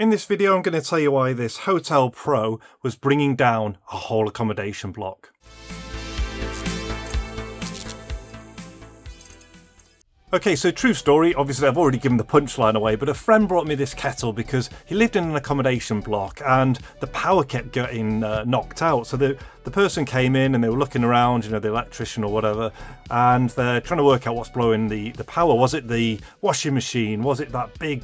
In this video, I'm going to tell you why this Hotel Pro was bringing down a whole accommodation block. Okay, so true story, obviously I've already given the punchline away, but a friend brought me this kettle because he lived in an accommodation block and the power kept getting knocked out. So the person came in and they were looking around, you know, the electrician or whatever, and they're trying to work out what's blowing the power. Was it the washing machine? Was it that big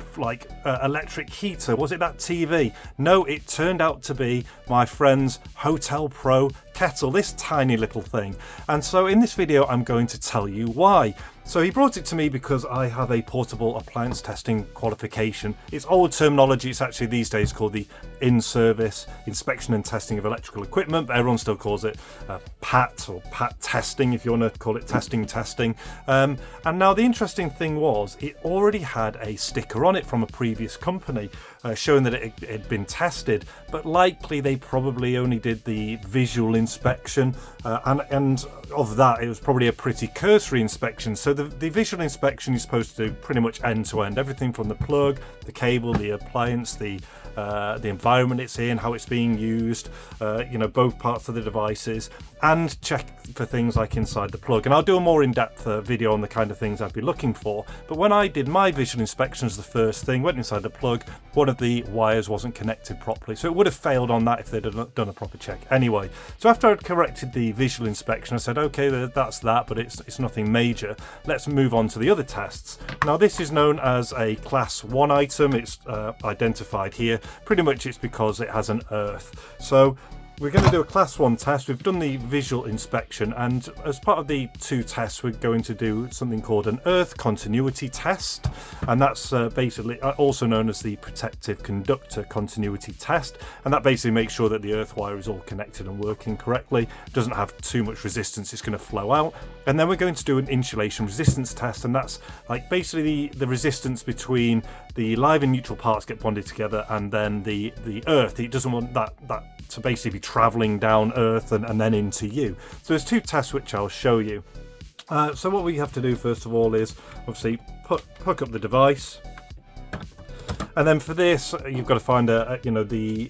electric heater? Was it that TV? No, it turned out to be my friend's Hotel Pro kettle, this tiny little thing. And so in this video, I'm going to tell you why. So he brought it to me because I have a portable appliance testing qualification. It's old terminology. It's actually these days called the in-service inspection and testing of electrical equipment, but everyone still calls it PAT or PAT testing, if you want to call it testing. And now the interesting thing was it already had a sticker on it from a previous company showing that it had been tested, but likely they probably only did the visual inspection, and of that it was probably a pretty cursory inspection. So the visual inspection is supposed to do pretty much end to end, everything from the plug, the cable, the appliance, the environment it's in, how it's being used, you know, both parts of the devices, and check for things like inside the plug. And I'll do a more in-depth video on the kind of things I'd be looking for. But when I did my visual inspections, the first thing, went inside the plug, one of the wires wasn't connected properly. So it would have failed on that if they'd have done a proper check. Anyway, so after I'd corrected the visual inspection, I said, okay, that's that, but it's nothing major. Let's move on to the other tests. Now this is known as a class 1 item. It's identified here. Pretty much it's because it has an earth. So we're going to do a class 1 test. We've done the visual inspection, and as part of the 2 tests we're going to do something called an earth continuity test, and that's basically also known as the protective conductor continuity test, and that basically makes sure that the earth wire is all connected and working correctly. It doesn't have too much resistance, it's going to flow out. And then we're going to do an insulation resistance test, and that's like basically the resistance between the live and neutral parts get bonded together and then the earth. It doesn't want that to basically be traveling down earth and then into you. So there's 2 tests which I'll show you. So what we have to do first of all is obviously hook up the device, and then for this you've got to find the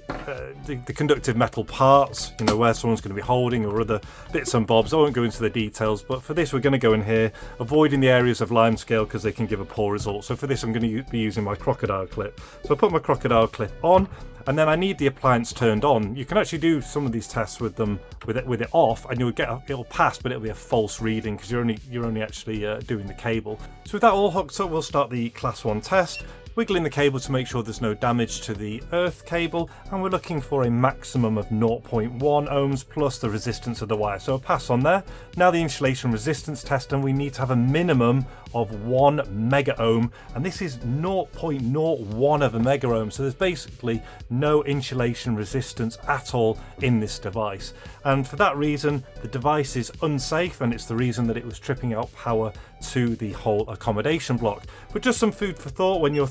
conductive metal parts, you know, where someone's going to be holding or other bits and bobs. I won't go into the details, but for this we're going to go in here, avoiding the areas of limescale because they can give a poor result. So for this I'm going to be using my crocodile clip. So I put my crocodile clip on, and then I need the appliance turned on. You can actually do some of these tests with it off, and it'll pass, but it'll be a false reading because you're only actually doing the cable. So with that all hooked up, we'll start the class 1 test. Wiggling the cable to make sure there's no damage to the earth cable, and we're looking for a maximum of 0.1 ohms plus the resistance of the wire. So I'll pass on there. Now the insulation resistance test, and we need to have a minimum of 1 mega ohm, and this is 0.01 of a mega ohm. So there's basically no insulation resistance at all in this device, and for that reason the device is unsafe, and it's the reason that it was tripping out power to the whole accommodation block. But just some food for thought when you're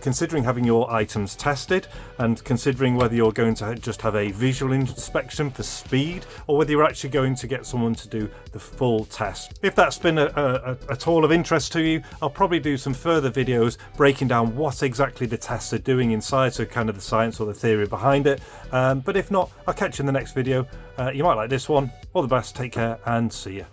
considering having your items tested, and considering whether you're going to just have a visual inspection for speed or whether you're actually going to get someone to do the full test. If that's been at all of interest to you, I'll probably do some further videos breaking down what exactly the tests are doing inside, so kind of the science or the theory behind it. But if not, I'll catch you in the next video. You might like this one. All the best, take care, and see you.